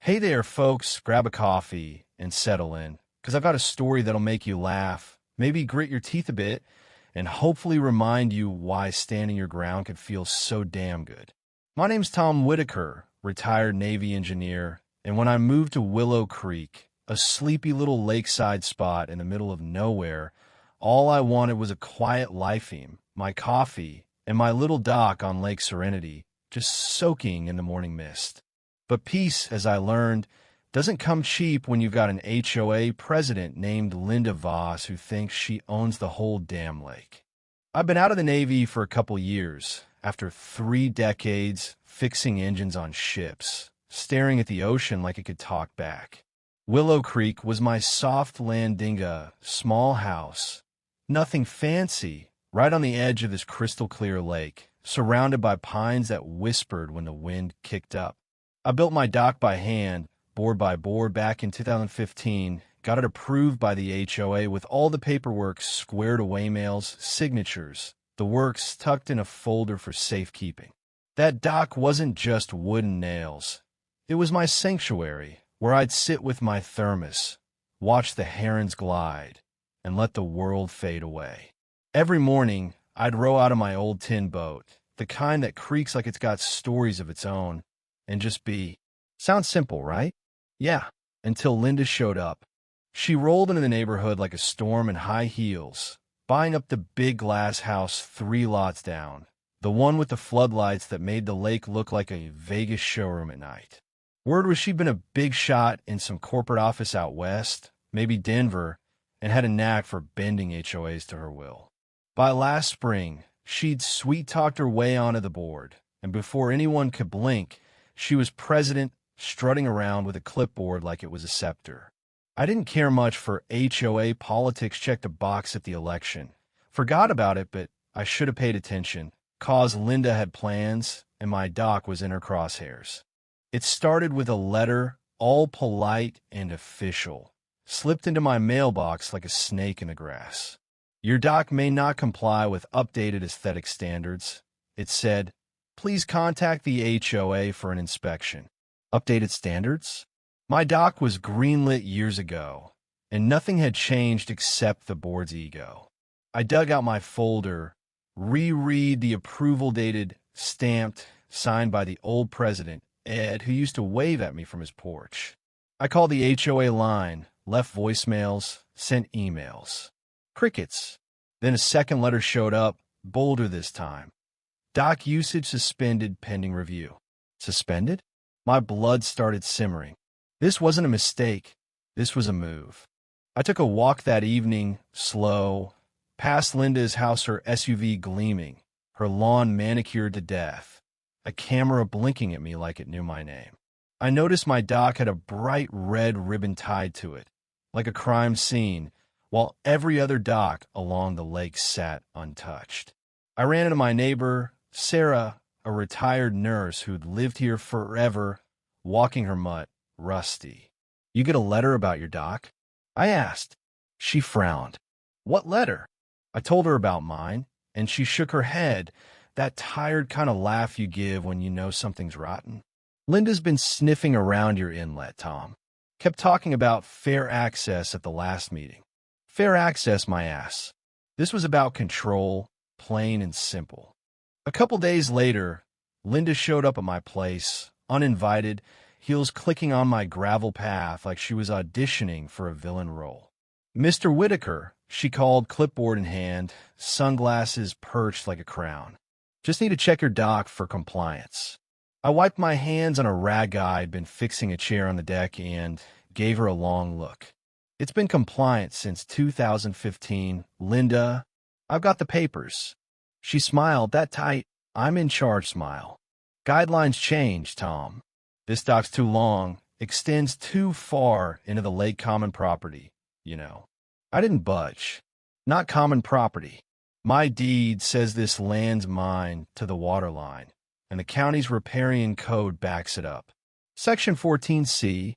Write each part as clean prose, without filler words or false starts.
Hey there, folks. Grab a coffee and settle in, because I've got a story that'll make you laugh, maybe grit your teeth a bit, and hopefully remind you why standing your ground can feel so damn good. My name's Tom Whitaker, retired Navy engineer, and when I moved to Willow Creek, a sleepy little lakeside spot in the middle of nowhere, all I wanted was a quiet lifing, my coffee, and my little dock on Lake Serenity, just soaking in the morning mist. But peace, as I learned, doesn't come cheap when you've got an HOA president named Linda Voss who thinks she owns the whole damn lake. I've been out of the Navy for a couple years, after 3 decades fixing engines on ships, staring at the ocean like it could talk back. Willow Creek was my soft landinga, small house. Nothing fancy, right on the edge of this crystal-clear lake, surrounded by pines that whispered when the wind kicked up. I built my dock by hand, board by board, back in 2015, got it approved by the HOA with all the paperwork squared away, mails, signatures, the works tucked in a folder for safekeeping. That dock wasn't just wooden nails. It was my sanctuary, where I'd sit with my thermos, watch the herons glide, and let the world fade away. Every morning, I'd row out of my old tin boat, the kind that creaks like it's got stories of its own, and just be. Sounds simple, right? Yeah, until Linda showed up. She rolled into the neighborhood like a storm in high heels, buying up the big glass house 3 lots down, the one with the floodlights that made the lake look like a Vegas showroom at night. Word was she'd been a big shot in some corporate office out west, maybe Denver, and had a knack for bending HOAs to her will. By last spring, she'd sweet-talked her way onto the board, and before anyone could blink, she was president, strutting around with a clipboard like it was a scepter. I didn't care much for HOA politics, checked a box at the election. Forgot about it, but I should have paid attention, cause Linda had plans, and my dock was in her crosshairs. It started with a letter, all polite and official, slipped into my mailbox like a snake in the grass. Your dock may not comply with updated aesthetic standards. It said, please contact the HOA for an inspection. Updated standards? My dock was greenlit years ago, and nothing had changed except the board's ego. I dug out my folder, reread the approval dated, stamped, signed by the old president, Ed, who used to wave at me from his porch. I called the HOA line, left voicemails, sent emails. Crickets. Then a second letter showed up, bolder this time. Dock usage suspended pending review. Suspended? My blood started simmering. This wasn't a mistake. This was a move. I took a walk that evening, slow, past Linda's house, her SUV gleaming, her lawn manicured to death, a camera blinking at me like it knew my name. I noticed my dock had a bright red ribbon tied to it, like a crime scene, while every other dock along the lake sat untouched. I ran into my neighbor, Sarah, a retired nurse who'd lived here forever, walking her mutt, Rusty. You get a letter about your dock? I asked. She frowned. What letter? I told her about mine, and she shook her head, that tired kind of laugh you give when you know something's rotten. Linda's been sniffing around your inlet, Tom. Kept talking about fair access at the last meeting. Fair access, my ass. This was about control, plain and simple. A couple days later, Linda showed up at my place, uninvited, heels clicking on my gravel path like she was auditioning for a villain role. Mr. Whitaker, she called, clipboard in hand, sunglasses perched like a crown. Just need to check your dock for compliance. I wiped my hands on a rag I'd been fixing a chair on the deck and gave her a long look. It's been compliant since 2015. Linda, I've got the papers. She smiled, that tight, I'm in charge smile. Guidelines change, Tom. This dock's too long, extends too far into the lake common property, you know. I didn't budge. Not common property. My deed says this land's mine to the water line, and the county's riparian code backs it up. Section 14C,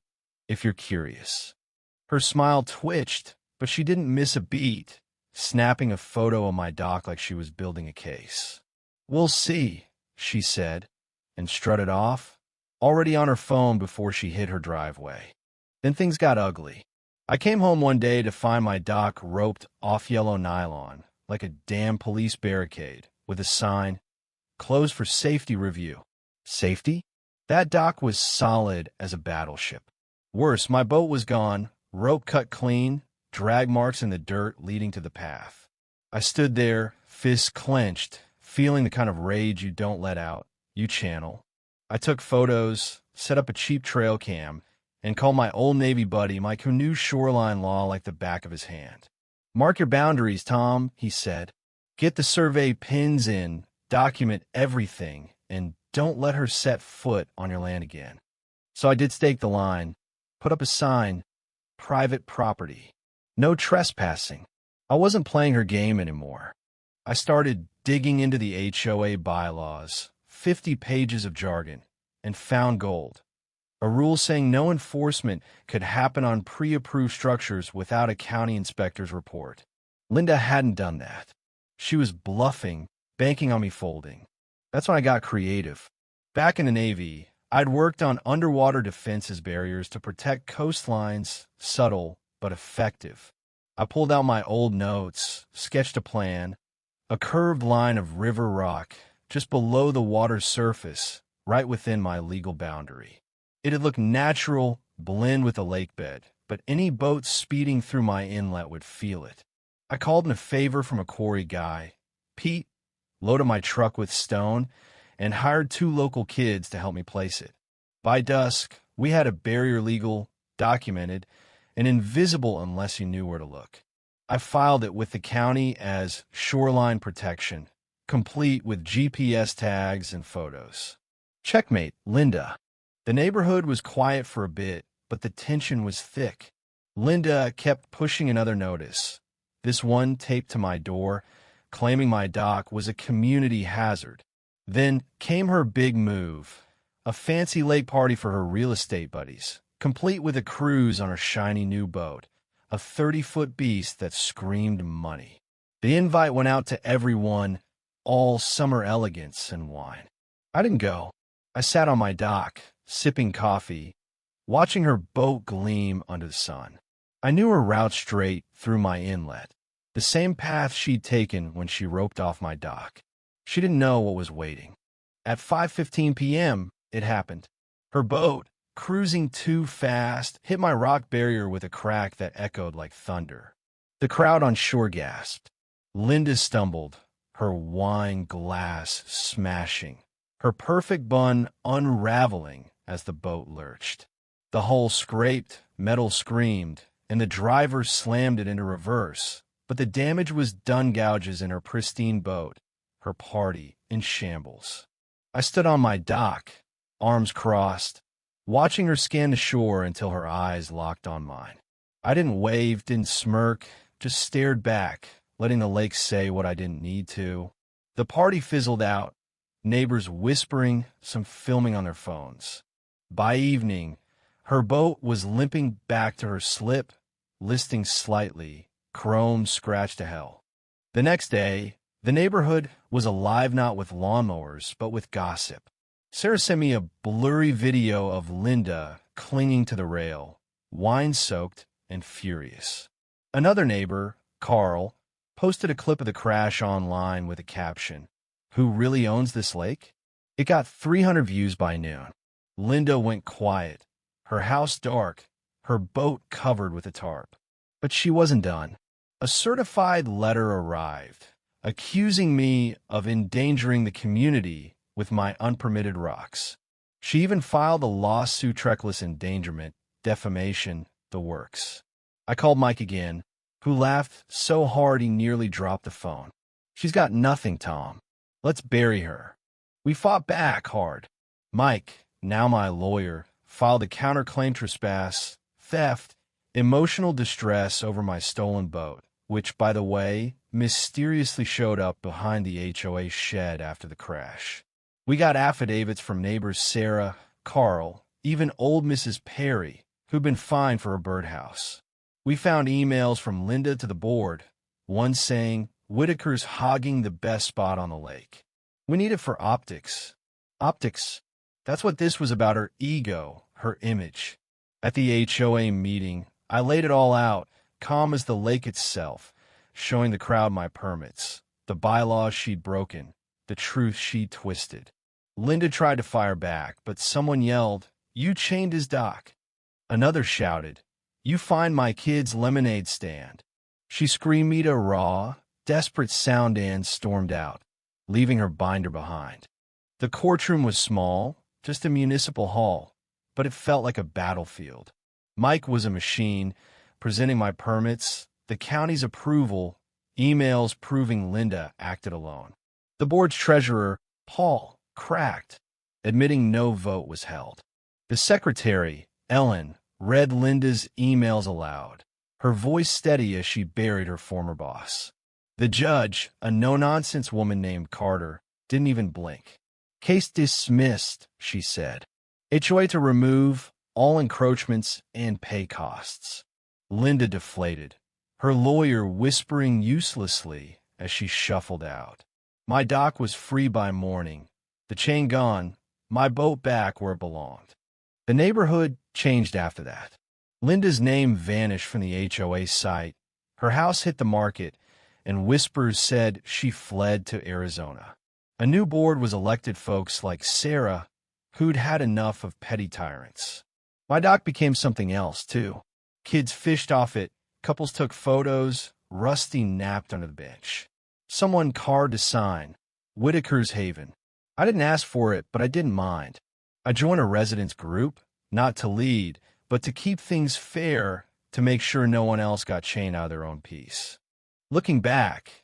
if you're curious. Her smile twitched, but she didn't miss a beat, snapping a photo of my dock like she was building a case. We'll see, she said, and strutted off, already on her phone before she hit her driveway. Then things got ugly. I came home one day to find my dock roped off yellow nylon, like a damn police barricade, with a sign, "Closed for safety review." Safety? That dock was solid as a battleship. Worse, my boat was gone, rope cut clean, drag marks in the dirt leading to the path. I stood there, fists clenched, feeling the kind of rage you don't let out, you channel. I took photos, set up a cheap trail cam, and called my old Navy buddy my canoe shoreline law like the back of his hand. "Mark your boundaries, Tom," he said. "Get the survey pins in, document everything, and don't let her set foot on your land again." So I did stake the line, put up a sign, "Private property. No trespassing." I wasn't playing her game anymore. I started digging into the HOA bylaws, 50 pages of jargon, and found gold. A rule saying no enforcement could happen on pre-approved structures without a county inspector's report. Linda hadn't done that. She was bluffing, banking on me folding. That's when I got creative. Back in the Navy, I'd worked on underwater defenses barriers to protect coastlines, subtle but effective. I pulled out my old notes, sketched a plan, a curved line of river rock just below the water's surface, right within my legal boundary. It'd look natural, blend with the lake bed, but any boat speeding through my inlet would feel it. I called in a favor from a quarry guy, Pete, loaded my truck with stone, and hired 2 local kids to help me place it. By dusk, we had a barrier legal, documented, and invisible unless you knew where to look. I filed it with the county as shoreline protection, complete with GPS tags and photos. Checkmate, Linda. The neighborhood was quiet for a bit, but the tension was thick. Linda kept pushing another notice. This one taped to my door, claiming my dock was a community hazard. Then came her big move, a fancy lake party for her real estate buddies, complete with a cruise on her shiny new boat, a 30-foot beast that screamed money. The invite went out to everyone, all summer elegance and wine. I didn't go. I sat on my dock, sipping coffee, watching her boat gleam under the sun. I knew her route straight through my inlet, the same path she'd taken when she roped off my dock. She didn't know what was waiting. At 5:15 p.m., it happened. Her boat, cruising too fast, hit my rock barrier with a crack that echoed like thunder. The crowd on shore gasped. Linda stumbled, her wine glass smashing, her perfect bun unraveling as the boat lurched. The hull scraped, metal screamed, and the driver slammed it into reverse, but the damage was dun gouges in her pristine boat, her party in shambles. I stood on my dock, arms crossed, watching her scan the shore until her eyes locked on mine. I didn't wave, didn't smirk, just stared back, letting the lake say what I didn't need to. The party fizzled out, neighbors whispering, some filming on their phones. By evening, her boat was limping back to her slip, listing slightly, chrome scratched to hell. The next day, the neighborhood was alive not with lawnmowers, but with gossip. Sarah sent me a blurry video of Linda clinging to the rail, wine-soaked and furious. Another neighbor, Carl, posted a clip of the crash online with a caption, "Who really owns this lake?" It got 300 views by noon. Linda went quiet, her house dark, her boat covered with a tarp. But she wasn't done. A certified letter arrived, accusing me of endangering the community with my unpermitted rocks. She even filed a lawsuit, reckless endangerment, defamation, the works. I called Mike again, who laughed so hard he nearly dropped the phone. "She's got nothing, Tom. Let's bury her." We fought back hard. Mike, now my lawyer, filed a counterclaim trespass, theft, emotional distress over my stolen boat, which, by the way, mysteriously showed up behind the HOA shed after the crash. We got affidavits from neighbors Sarah, Carl, even old Mrs. Perry, who'd been fined for her birdhouse. We found emails from Linda to the board, one saying, "Whitaker's hogging the best spot on the lake. We need it for optics." Optics? That's what this was about, her ego, her image. At the HOA meeting, I laid it all out, calm as the lake itself, showing the crowd my permits, the bylaws she'd broken, the truth she'd twisted. Linda tried to fire back, but someone yelled, "You chained his dock." Another shouted, "You fined my kid's lemonade stand." She screamed me to a raw, desperate sound and stormed out, leaving her binder behind. The courtroom was small, just a municipal hall, but it felt like a battlefield. Mike was a machine, presenting my permits, the county's approval, emails proving Linda acted alone. The board's treasurer, Paul, cracked, admitting no vote was held. The secretary, Ellen, read Linda's emails aloud, her voice steady as she buried her former boss. The judge, a no-nonsense woman named Carter, didn't even blink. "Case dismissed," she said. "HOA to remove all encroachments and pay costs." Linda deflated, her lawyer whispering uselessly as she shuffled out. My dock was free by morning, the chain gone, my boat back where it belonged. The neighborhood changed after that. Linda's name vanished from the HOA site, her house hit the market, and whispers said she fled to Arizona. A new board was elected, folks like Sarah, who'd had enough of petty tyrants. My dock became something else, too. Kids fished off it, couples took photos, Rusty napped under the bench. Someone carved a sign, "Whitaker's Haven." I didn't ask for it, but I didn't mind. I joined a residents group, not to lead, but to keep things fair, to make sure no one else got chained out of their own piece. Looking back,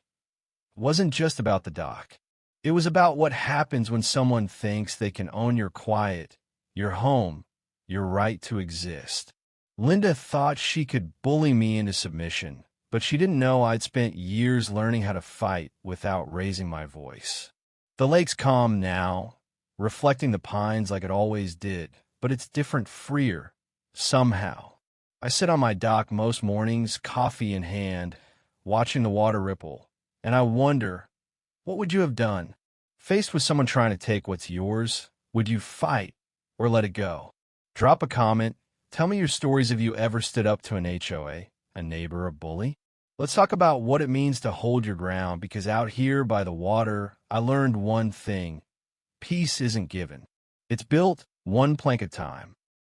it wasn't just about the dock. It was about what happens when someone thinks they can own your quiet, your home, your right to exist. Linda thought she could bully me into submission, but she didn't know I'd spent years learning how to fight without raising my voice. The lake's calm now, reflecting the pines like it always did, but it's different, freer, somehow. I sit on my dock most mornings, coffee in hand, watching the water ripple, and I wonder, what would you have done? Faced with someone trying to take what's yours, would you fight or let it go? Drop a comment. Tell me your stories. Have you ever stood up to an HOA, a neighbor, a bully? Let's talk about what it means to hold your ground, because out here by the water, I learned one thing. Peace isn't given. It's built one plank at a time.